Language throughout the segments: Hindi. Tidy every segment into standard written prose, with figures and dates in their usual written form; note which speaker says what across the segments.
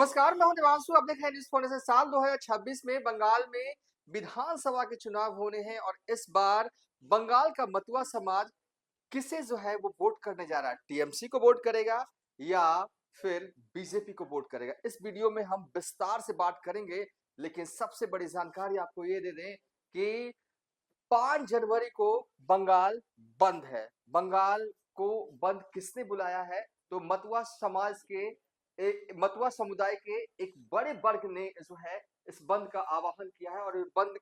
Speaker 1: नमस्कार, मैं हूं देवांशु। अब देख रहे हैं न्यूज़ पॉइंट से। साल 2026 में बंगाल में विधानसभा के चुनाव होने हैं और इस बार बंगाल का मतुआ समाज किसे जो है वो वोट करने जा रहा है। टीएमसी को वोट करेगा या फिर बीजेपी को वोट करेगा। इस वीडियो में हम विस्तार से बात करेंगे, लेकिन सबसे बड़ी जानकारी आपको ये दे दें कि 5 जनवरी को बंगाल बंद है। बंगाल को बंद किसने बुलाया है? तो मतुआ समाज के मतुआ समुदाय के एक बड़े वर्ग ने जो है इस बंद का आह्वान किया है। और ये बंद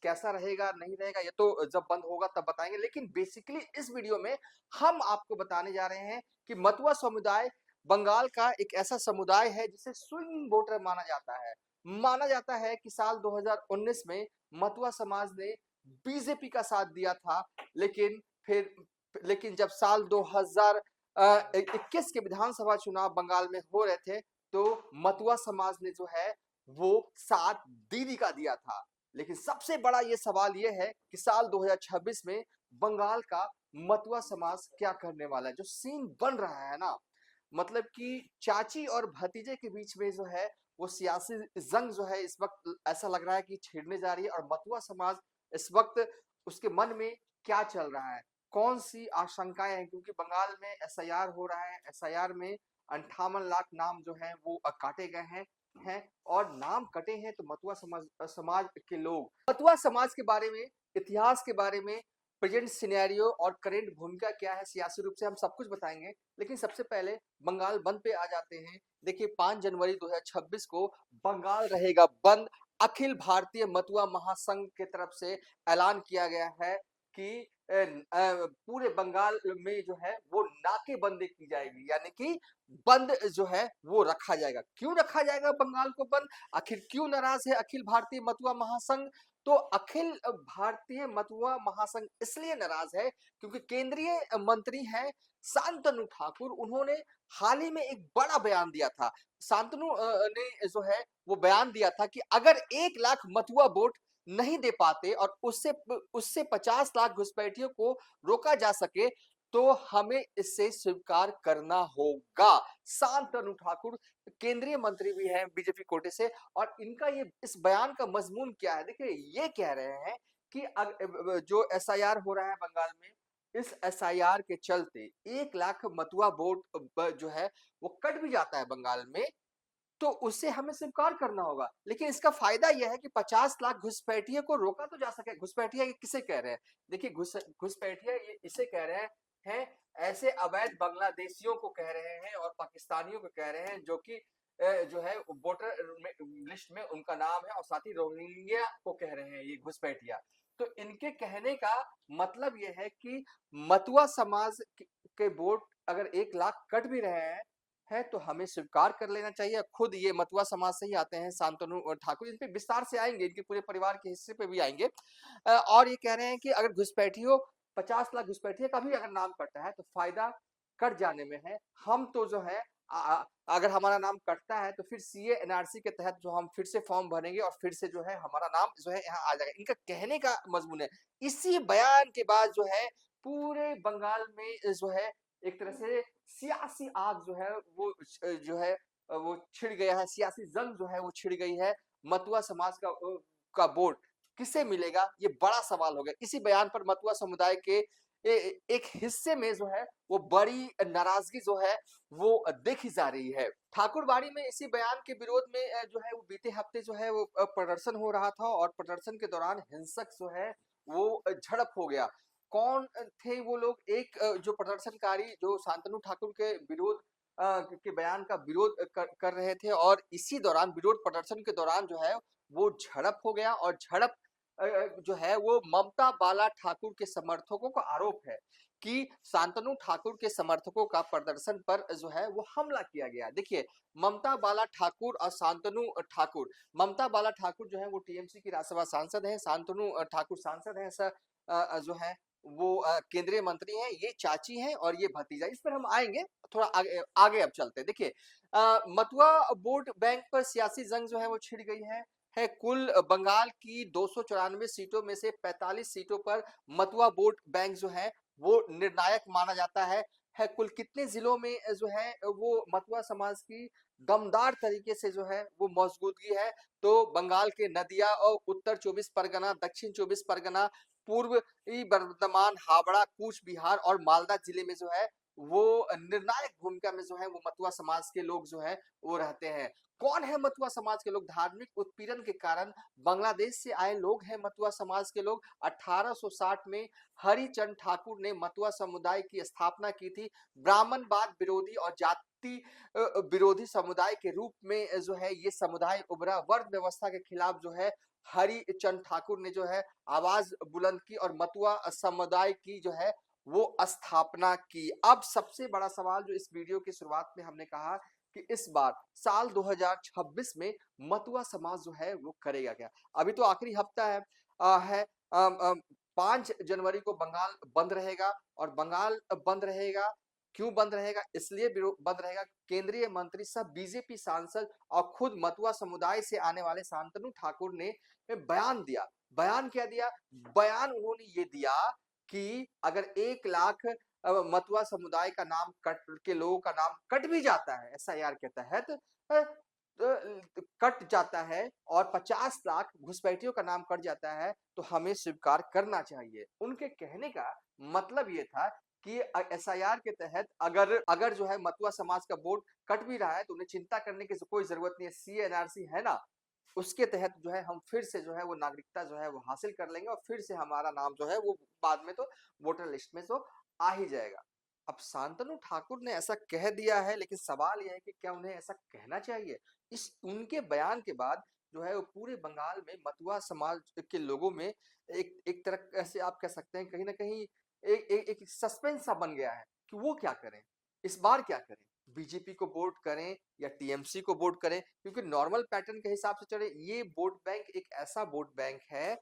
Speaker 1: कैसा रहेगा नहीं रहेगा ये तो जब बंद होगा तब बताएंगे, लेकिन बेसिकली इस वीडियो में हम आपको बताने जा रहे हैं कि मतुआ समुदाय बंगाल का एक ऐसा समुदाय है जिसे स्विंग वोटर माना जाता है। माना जाता है कि साल 2019 में मतुआ समाज ने बीजेपी का साथ दिया था, लेकिन जब साल 2021 के विधानसभा चुनाव बंगाल में हो रहे थे तो मतुआ समाज ने जो है वो साथ दीदी का दिया था। लेकिन सबसे बड़ा ये सवाल ये है कि साल 2026 में बंगाल का मतुआ समाज क्या करने वाला है। जो सीन बन रहा है ना, मतलब कि चाची और भतीजे के बीच में जो है वो सियासी जंग जो है इस वक्त ऐसा लग रहा है कि छिड़ने जा रही है। और मतुआ समाज इस वक्त उसके मन में क्या चल रहा है, कौन सी आशंकाएं हैं, क्योंकि बंगाल में एसआईआर हो रहा है। एसआईआर में 58 लाख नाम जो है वो काटे गए हैं और नाम कटे हैं तो मतुआ समाज के लोग मतुआ समाज के बारे में, इतिहास के बारे में, प्रेजेंट सिनेरियो और करेंट भूमिका क्या है सियासी रूप से, हम सब कुछ बताएंगे। लेकिन सबसे पहले बंगाल बंद पे आ जाते हैं। देखिए 5 जनवरी 2026 को बंगाल रहेगा बंद। अखिल भारतीय मतुआ महासंघ की तरफ से ऐलान किया गया है कि पूरे बंगाल में जो है वो नाकेबंदी की जाएगी, यानी कि बंद जो है वो रखा जाएगा। क्यों रखा जाएगा बंगाल को बंद? आखिर क्यों नाराज है अखिल भारतीय मतुआ महासंघ? तो अखिल भारतीय मतुआ महासंघ इसलिए नाराज है क्योंकि केंद्रीय मंत्री हैं शांतनु ठाकुर। उन्होंने हाल ही में एक बड़ा बयान दिया था। शांतनु ने जो है वो बयान दिया था कि अगर 1 लाख मतुआ वोट नहीं दे पाते और उससे उससे 50 लाख घुसपैठियों को रोका जा सके तो हमें इसे स्वीकार करना होगा। शांतनु ठाकुर केंद्रीय मंत्री भी हैं बीजेपी कोटे से। और इनका ये इस बयान का मजमून क्या है, देखिए ये कह रहे हैं कि जो एसआईआर हो रहा है बंगाल में, इस एसआईआर के चलते 1 लाख मतुआ वोट जो है वो कट भी जाता है बंगाल में तो उसे हमें स्वीकार करना होगा। लेकिन इसका फायदा यह है कि 50 लाख घुसपैठियों को रोका तो जा सके। घुसपैठिया ये किसे कह रहे हैं? देखिए घुसपैठिया ये इसे कह रहे हैं ऐसे अवैध बांग्लादेशियों को कह रहे हैं और पाकिस्तानियों को कह रहे हैं जो कि जो है वोटर लिस्ट में उनका नाम है, और साथ ही रोहिंग्या को कह रहे हैं ये घुसपैठिया। तो इनके कहने का मतलब यह है कि मतुआ समाज के वोट अगर 1 लाख कट भी रहे हैं तो हमें स्वीकार कर लेना चाहिए। खुद ये मतुआ समाज से ही आते हैं शांतनु ठाकुर, इन पे विस्तार से आएंगे, इनके पूरे परिवार के हिस्से पे भी आएंगे। और ये कह रहे हैं कि अगर घुसपैठियों 50 लाख घुसपैठियों का भी अगर नाम कटता है तो फायदा कट जाने में है। हम तो जो है अगर हमारा नाम कटता है तो फिर सीए एनआरसी के तहत जो हम फिर से फॉर्म भरेंगे और फिर से जो है हमारा नाम जो है यहाँ आ जाएगा। इनका कहने का मजमून है। इसी बयान के बाद जो है पूरे बंगाल में जो है एक तरह से सियासी आग जो है वो जो है वो छिड़ गया है। सियासी जंग जो है वो छिड़ गई है। मतुआ समाज का वोट किसे मिलेगा ये बड़ा सवाल हो गया। इसी बयान पर मतुआ समुदाय के एक हिस्से में जो है वो बड़ी नाराजगी जो है वो देखी जा रही है। ठाकुरबाड़ी में इसी बयान के विरोध में जो है वो बीते हफ्ते जो है वो प्रदर्शन हो रहा था और प्रदर्शन के दौरान हिंसक जो है वो झड़प हो गया। कौन थे वो लोग? एक जो प्रदर्शनकारी जो शांतनु ठाकुर के विरोध के बयान का विरोध कर रहे थे और इसी दौरान विरोध प्रदर्शन के दौरान जो है वो झड़प हो गया। और झड़प जो है वो ममता बाला ठाकुर के समर्थकों का आरोप है कि शांतनु ठाकुर के समर्थकों का प्रदर्शन पर जो है वो हमला किया गया। देखिए ममता बाला ठाकुर और शांतनु ठाकुर, ममता बाला ठाकुर जो है वो टीएमसी की राज्यसभा सांसद है, शांतनु ठाकुर सांसद है, ऐसा जो है वो केंद्रीय मंत्री हैं। ये चाची हैं और ये भतीजा। इस पर हम आएंगे, थोड़ा आगे आगे अब चलते हैं। देखिए मतुआ वोट बैंक पर सियासी जंग जो है वो छिड़ गई है। कुल बंगाल की 294 सीटों में से 45 सीटों पर मतुआ वोट बैंक जो है वो निर्णायक माना जाता है। है, कुल कितने जिलों में जो है वो मतुआ समाज की दमदार तरीके से जो है वो मौजूदगी है। तो बंगाल के नदिया और उत्तर 24 परगना, दक्षिण 24 परगना, पूर्वी बर्धमान, हावड़ा, कूच बिहार और मालदा जिले में जो है वो निर्णायक भूमिका में जो है वो मतुआ समाज के लोग जो है वो रहते हैं। कौन है मतुआ समाज के लोग? धार्मिक उत्पीड़न के कारण बांग्लादेश से आए लोग हैं मतुआ समाज के लोग। 1860 में हरिचंद ठाकुर ने मतुआ समुदाय की स्थापना की थी। ब्राह्मणवाद विरोधी और जाति विरोधी समुदाय के रूप में जो है ये समुदाय उभरा। वर्ण व्यवस्था के खिलाफ जो है हरिचंद ठाकुर ने जो है आवाज बुलंद की और मतुआ समुदाय की जो है वो स्थापना की। अब सबसे बड़ा सवाल जो इस वीडियो की शुरुआत में हमने कहा कि इस बार साल 2026 में मतुआ समाज जो है वो करेगा क्या? अभी तो आखिरी हफ्ता है। 5 जनवरी को बंगाल बंद रहेगा और बंगाल बंद रहेगा, क्यों बंद रहेगा? इसलिए बंद रहेगा, केंद्रीय मंत्री सब बीजेपी सांसद और खुद मतुआ समुदाय से आने वाले शांतनु ठाकुर ने बयान दिया। बयान क्या दिया? बयान उन्होंने ये दिया कि अगर 1 लाख मतुआ समुदाय का नाम कट के लोगों का नाम कट भी जाता है एसआईआर के तहत, कट जाता है और 50 लाख घुसपैठियों का नाम कट जाता है तो हमें स्वीकार करना चाहिए। उनके कहने का मतलब ये था कि एसआईआर के तहत अगर जो है मतुआ समाज का वोट कट भी रहा है तो उन्हें चिंता करने की कोई जरूरत नहीं है। सीएनआरसी है ना, उसके तहत जो है हम फिर से जो है वो नागरिकता जो है वो हासिल कर लेंगे और फिर से हमारा नाम जो है वो बाद में तो वोटर लिस्ट में तो आ ही जाएगा। अब शांतनु ठाकुर ने ऐसा कह दिया है, लेकिन सवाल यह है कि क्या उन्हें ऐसा कहना चाहिए? इस उनके बयान के बाद जो है वो पूरे बंगाल में मतुआ समाज के लोगों में एक तरह से आप कह सकते हैं कहीं ना कहीं एक सस्पेंस सा बन गया है कि वो क्या करें, इस बार क्या करें? बीजेपी को वोट करें या टीएमसी को वोट करें? क्योंकि नॉर्मल पैटर्न के हिसाब से चले ये वोट बैंक एक ऐसा वोट बैंक है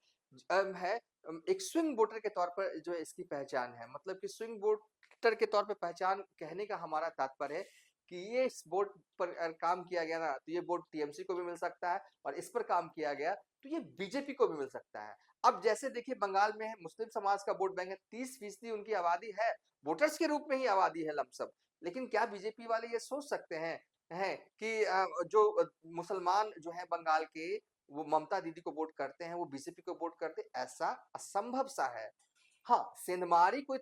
Speaker 1: एक स्विंग वोटर के तौर पर जो है इसकी पहचान है। मतलब कि स्विंग वोटर के तौर पर पहचान कहने का हमारा तात्पर्य है कि ये इस वोट पर काम किया गया ना तो ये वोट टीएमसी को भी मिल सकता है और इस पर काम किया गया तो ये बीजेपी को भी मिल सकता है। अब जैसे देखिए बंगाल में मुस्लिम समाज का वोट बैंक है, 30% उनकी आबादी है, वोटर्स के रूप में ही आबादी है लमसम। लेकिन क्या बीजेपी वाले ये सोच सकते हैं कि जो मुसलमान जो है बंगाल के वो ममता दीदी को वोट करते हैं, वो बीजेपी को वोट करते हैं? ऐसा असंभव सा है। हाँ, सेंधमारी कोई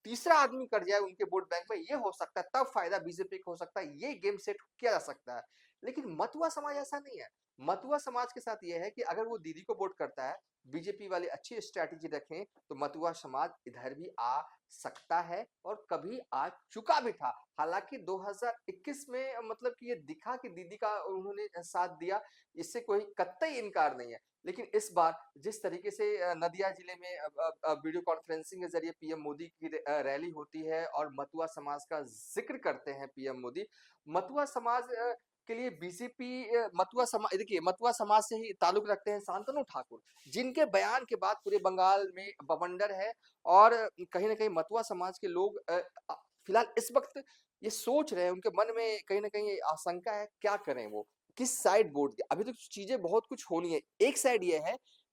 Speaker 1: तीसरा आदमी कर जाए उनके वोट बैंक में ये हो सकता है, तब फायदा बीजेपी को हो सकता है, ये गेम सेट किया जा सकता है। लेकिन मतुआ समाज ऐसा नहीं है। मतुआ समाज के साथ ये है कि अगर वो दीदी को वोट करता है, बीजेपी वाले अच्छी स्ट्रैटेजी रखें तो मतुआ समाज इधर भी आ सकता है और कभी आ चुका भी था। हालांकि 2021 में मतलब कि ये दिखा कि दीदी का उन्होंने साथ दिया, इससे कोई कतई इनकार नहीं है। लेकिन इस बार जिस तरीके से नदिया जिले में वीडियो कॉन्फ्रेंसिंग के जरिए पीएम मोदी की रैली होती है और मतुआ समाज का जिक्र करते हैं पीएम मोदी, मतुआ समाज के लिए बीजेपी मतुआ समाज देखिए मतुआ समाज से ही ताल्लुक रखते हैं शांतनु ठाकुर, जिनके बयान के बाद पूरे बंगाल में बवंडर है और कहीं ना कहीं मतुआ समाज के लोग फिलहाल इस वक्त ये सोच रहे हैं, उनके मन में कहीं ना कहीं आशंका है क्या करें वो किस साइड वोट दें। अभी तो चीजें बहुत कुछ होनी है। एक साइड ये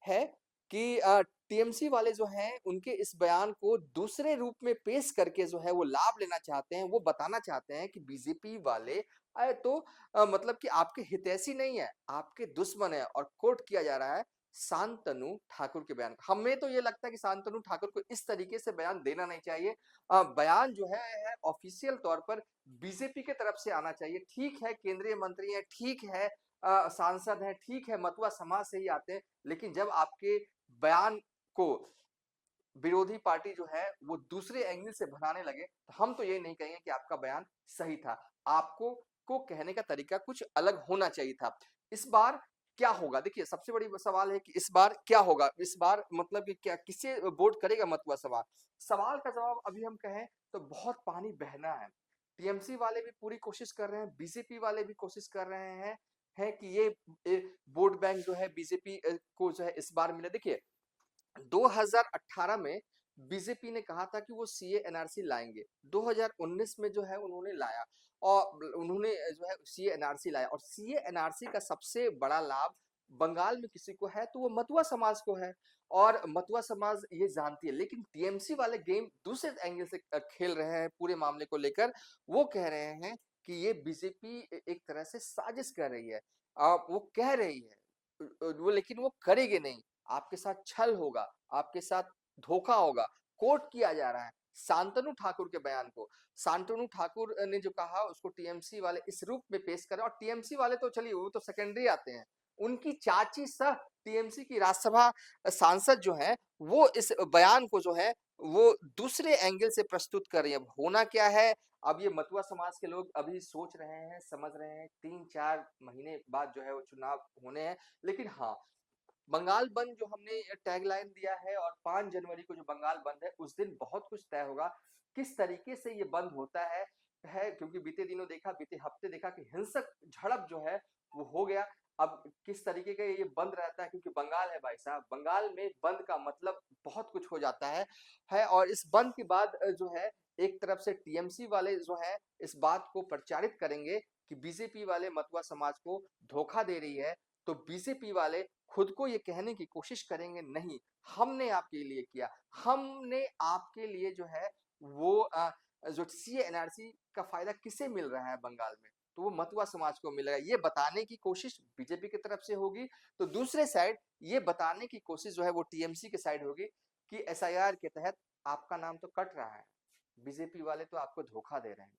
Speaker 1: है कि टीएमसी वाले जो हैं उनके इस बयान को दूसरे रूप में पेश करके जो है वो लाभ लेना चाहते हैं, वो बताना चाहते हैं कि बीजेपी वाले आए तो मतलब कि आपके हितैषी नहीं है, आपके दुश्मन है और कोट किया जा रहा है शांतनु ठाकुर के बयान। हमें तो ये लगता है कि शांतनु ठाकुर को इस तरीके से बयान देना नहीं चाहिए। बयान जो है ऑफिशियल तौर पर बीजेपी के तरफ से आना चाहिए। ठीक है केंद्रीय मंत्री है, ठीक है सांसद है, ठीक है मतुआ समाज से ही आते हैं, लेकिन जब आपके बयान को विरोधी पार्टी जो है वो दूसरे एंगल से बनाने लगे तो हम तो ये नहीं कहेंगे कि आपका बयान सही था। आपको कहने का तरीका कुछ अलग होना चाहिए था। इस बार क्या होगा? देखिए सबसे बड़ी सवाल है कि इस बार क्या होगा? इस बार मतलब कि क्या किसे वोट करेगा मतुआ सवाल? सवाल का जवाब अभी हम कहें तो बहुत पानी बहना है। टीएमसी वाले भी पूरी कोशिश कर रहे हैं, बीजेपी वाले भी कोशिश कर रहे हैं कि ये वोट बैंक जो है बीजेपी को जो है इस बार मिले। देखिए 2018 में बीजेपी ने कहा था कि वो सीए एनआरसी लाएंगे। 2019 में जो है उन्होंने लाया और उन्होंने जो है सीए एनआरसी लाया और सीए एनआरसी का सबसे बड़ा लाभ बंगाल में किसी को है तो वो मतुआ समाज को है, और मतुआ समाज ये जानती है। लेकिन टीएमसी वाले गेम दूसरे एंगल से खेल रहे हैं पूरे मामले को लेकर। वो कह रहे हैं कि ये बीजेपी एक तरह से साजिश कर रही है। वो कह रही है, वो लेकिन वो करेगी नहीं। आपके साथ छल होगा, आपके साथ धोखा होगा। कोट किया जा रहा है शांतनु ठाकुर के बयान को। शांतनु ठाकुर ने जो कहा उसको टीएमसी वाले इस रूप में पेश करें, और टीएमसी वाले तो चलिए वो तो सेकेंडरी आते हैं। उनकी चाची सह टीएमसी की राज्यसभा सांसद जो है वो इस बयान को जो है वो दूसरे एंगल से प्रस्तुत कर रही है। अब होना क्या है, अब ये मतुआ समाज के लोग अभी सोच रहे हैं, समझ रहे हैं, 3-4 महीने बाद जो है वो चुनाव होने हैं। लेकिन हाँ, बंगाल बंद जो हमने टैगलाइन दिया है, और 5 जनवरी को जो बंगाल बंद है उस दिन बहुत कुछ तय होगा। किस तरीके से ये बंद होता है क्योंकि बीते दिनों देखा, बीते हफ्ते देखा कि हिंसक झड़प जो है वो हो गया। अब किस तरीके का ये बंद रहता है, क्योंकि बंगाल है भाई साहब, बंगाल में बंद का मतलब बहुत कुछ हो जाता है। और इस बंद के बाद जो है एक तरफ से टीएमसी वाले जो है इस बात को प्रचारित करेंगे कि बीजेपी वाले मतुआ समाज को धोखा दे रही है, तो बीजेपी वाले खुद को ये कहने की कोशिश करेंगे, नहीं हमने आपके लिए किया, हमने आपके लिए जो है वो जो सीए एनआरसी का फायदा किसे मिल रहा है बंगाल में, तो वो मतुआ समाज को मिलेगा, ये बताने की कोशिश बीजेपी की तरफ से होगी। तो दूसरे साइड ये बताने की कोशिश जो है वो टीएमसी के साइड होगी कि एसआईआर के तहत आपका नाम तो कट रहा है, बीजेपी वाले तो आपको धोखा दे रहे हैं।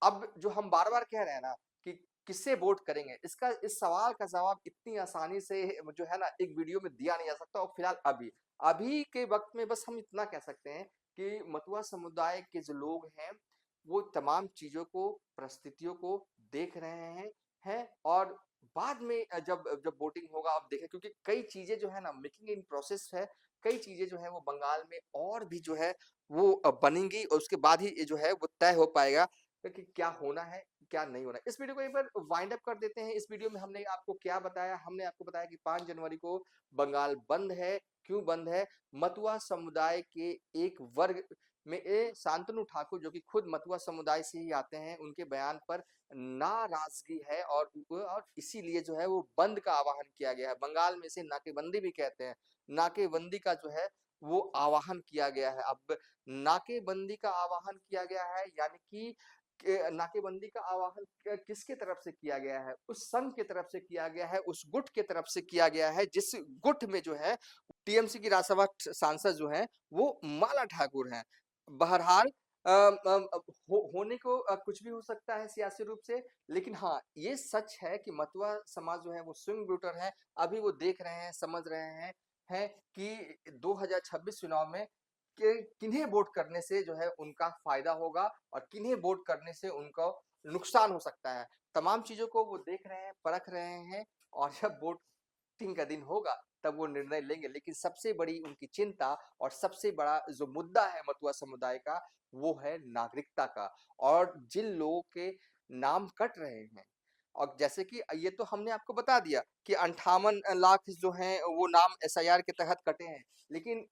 Speaker 1: अब जो हम बार बार कह रहे हैं ना कि किससे वोट करेंगे, इसका इस सवाल का जवाब इतनी आसानी से जो है ना एक वीडियो में दिया नहीं जा सकता। और फिलहाल अभी अभी के वक्त में बस हम इतना कह सकते हैं कि मतुआ समुदाय के जो लोग हैं वो तमाम चीजों को, परिस्थितियों को देख रहे हैं। और बाद में जब जब वोटिंग होगा अब देखें, क्योंकि कई चीजें जो है ना मेकिंग इन प्रोसेस है। कई चीजें जो है वो बंगाल में और भी जो है वो बनेंगी, और उसके बाद ही ये जो है वो तय हो पाएगा कि क्या होना है, क्या नहीं होना है। इस वीडियो को एक बार वाइंड अप कर देते हैं। इस वीडियो में हमने आपको क्या बताया, हमने आपको बताया कि 5 जनवरी को बंगाल बंद है। क्यों बंद है? मतुआ समुदाय के एक वर्ग में शांतनु ठाकुर जो कि खुद मतुआ समुदाय से ही आते हैं, उनके बयान पर नाराजगी है, और इसीलिए जो है वो बंद का आह्वान किया गया है। बंगाल में इसे नाकेबंदी भी कहते हैं। नाकेबंदी का जो है वो आह्वान किया गया है। अब नाकेबंदी का आह्वान किया गया है, यानी कि नाकेबंदी का आह्वान किसके तरफ से किया गया है? उस संघ की तरफ से किया गया है, उस गुट की तरफ से किया गया है जिस गुट में जो है टीएमसी की राज्यसभा सांसद जो है वो माला ठाकुर हैं। बहरहाल होने को कुछ भी हो सकता है सियासी रूप से, लेकिन हाँ ये सच है कि मतुआ समाज जो है वो स्विंग वोटर है। अभी वो देख रहे हैं, समझ रहे हैं कि 2026 चुनाव में कि किन्हें वोट करने से जो है उनका फायदा होगा, और किन्हें वोट करने से उनको नुकसान हो सकता है। तमाम चीजों को वो देख रहे हैं, परख रहे हैं, और जब वोटिंग का दिन होगा तब वो निर्णय लेंगे। लेकिन सबसे बड़ी उनकी चिंता और सबसे बड़ा जो मुद्दा है मतुआ समुदाय का, वो है नागरिकता का। और जिन लोगों के नाम कट रहे हैं, और जैसे कि ये तो हमने आपको बता दिया कि 58 लाख जो हैं वो नाम एसआईआर के तहत कटे हैं, लेकिन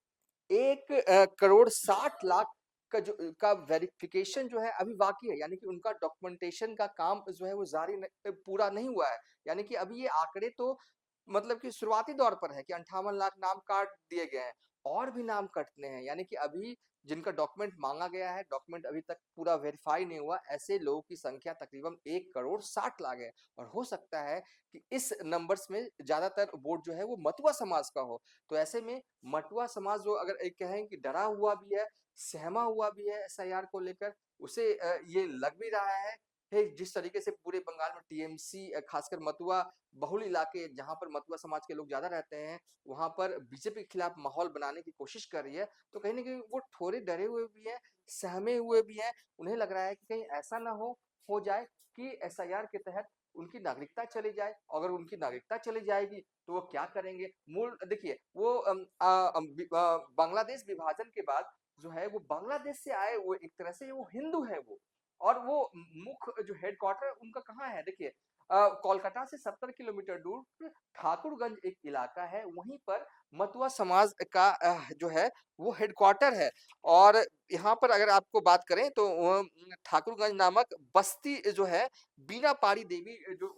Speaker 1: 1,60,60,00,000 का वेरिफिकेशन जो है अभी बाकी है, यानी कि उनका डॉक्यूमेंटेशन का काम जो है वो पूरा नहीं हुआ है। यानी कि अभी ये आंकड़े तो मतलब कि शुरुआती दौर पर है कि 58 लाख नाम काट दिए गए हैं, और भी नाम कटने हैं। यानी कि अभी जिनका डॉक्यूमेंट मांगा गया है, डॉक्यूमेंट अभी तक पूरा वेरीफाई नहीं हुआ, ऐसे लोगों की संख्या तकरीबन 1,60,00,000 है। और हो सकता है कि इस नंबर्स में ज्यादातर वोट जो है वो मतुआ समाज का हो। तो ऐसे में मटुआ समाज जो अगर एक कहें कि डरा हुआ भी है, सहमा हुआ भी है एसआईआर को लेकर, उसे ये लग भी रहा है जिस तरीके से पूरे बंगाल में टीएमसी खासकर मतुआ बहुल इलाके जहां पर मतुआ समाज के लोग ज्यादा रहते हैं, वहां पर बीजेपी के खिलाफ माहौल बनाने की कोशिश कर रही है। तो कहीं ना कहीं वो थोड़े डरे हुए भी हैं, सहमे हुए भी हैं। उन्हें लग रहा है कि कहीं ऐसा ना हो जाए कि एसआईआर के तहत उनकी नागरिकता चली जाए। अगर उनकी नागरिकता चली जाएगी तो वो क्या करेंगे? मूल देखिए वो बांग्लादेश विभाजन के बाद जो है वो बांग्लादेश से आए, वो एक तरह से वो हिंदू है वो। और वो मुख्य जो हेडक्वार्टर उनका कहाँ है देखिए, कोलकाता से 70 किलोमीटर दूर ठाकुरगंज एक इलाका है, वहीं पर मतुआ समाज का जो है वो हेडक्वार्टर है। और यहाँ पर अगर आपको बात करें तो ठाकुरगंज नामक बस्ती जो है, बीना पारी देवी जो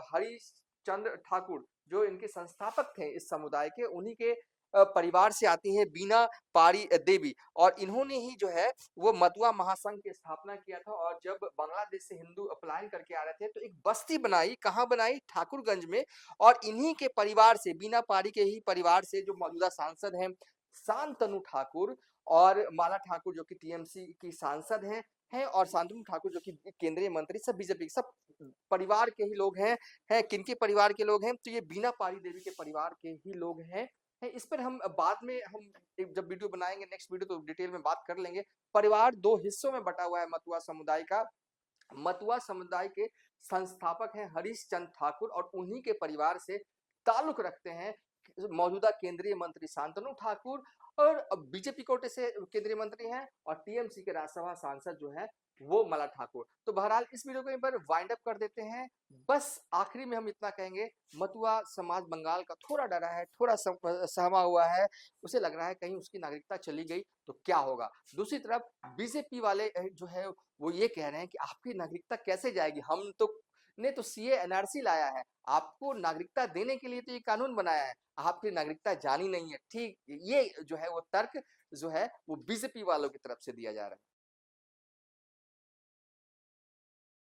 Speaker 1: हरिश्चंद्र ठाकुर जो इनके संस्थापक थे इस समुदाय के, उन्हीं के परिवार से आती हैं बीना पारी देवी। और इन्होंने ही जो है वो मतुआ महासंघ की स्थापना किया था। और जब बांग्लादेश से हिंदू पलायन करके आ रहे थे तो एक बस्ती बनाई, कहाँ बनाई? ठाकुरगंज में। और इन्हीं के परिवार से, बीना पारी के ही परिवार से जो मौजूदा सांसद हैं शांतनु ठाकुर और माला ठाकुर जो कि टीएमसी की सांसद हैं और शांतनु ठाकुर जो कि केंद्रीय मंत्री, सब बीजेपी, सब परिवार के ही लोग हैं। किनके परिवार के लोग हैं? तो ये बीना पारी देवी के परिवार के ही लोग हैं। इस पर हम बाद में जब वीडियो बनाएंगे, नेक्स्ट वीडियो, तो डिटेल में बात कर लेंगे। परिवार दो हिस्सों में बटा हुआ है मतुआ समुदाय का। मतुआ समुदाय के संस्थापक हैं हरीश चंद्र ठाकुर और उन्हीं के परिवार से ताल्लुक रखते हैं मौजूदा केंद्रीय मंत्री शांतनु ठाकुर और बीजेपी कोटे से केंद्रीय मंत्री हैं और टीएमसी के राज्यसभा सांसद जो है वो मला ठाकुर। तो बहरहाल इस वीडियो को एक बार वाइंड अप कर देते हैं। बस आखिरी में हम इतना कहेंगे, मतुआ समाज बंगाल का थोड़ा डरा है, थोड़ा सहमा हुआ है। उसे लग रहा है कहीं उसकी नागरिकता चली गई तो क्या होगा। दूसरी तरफ बीजेपी वाले जो है वो ये कह रहे हैं कि आपकी नागरिकता कैसे जाएगी, हम तो ने तो सीए एनआरसी लाया है, आपको नागरिकता देने के लिए तो ये कानून बनाया है, आपकी नागरिकता जानी नहीं है। ठीक ये जो है वो तर्क जो है वो बीजेपी वालों की तरफ से दिया जा रहा है।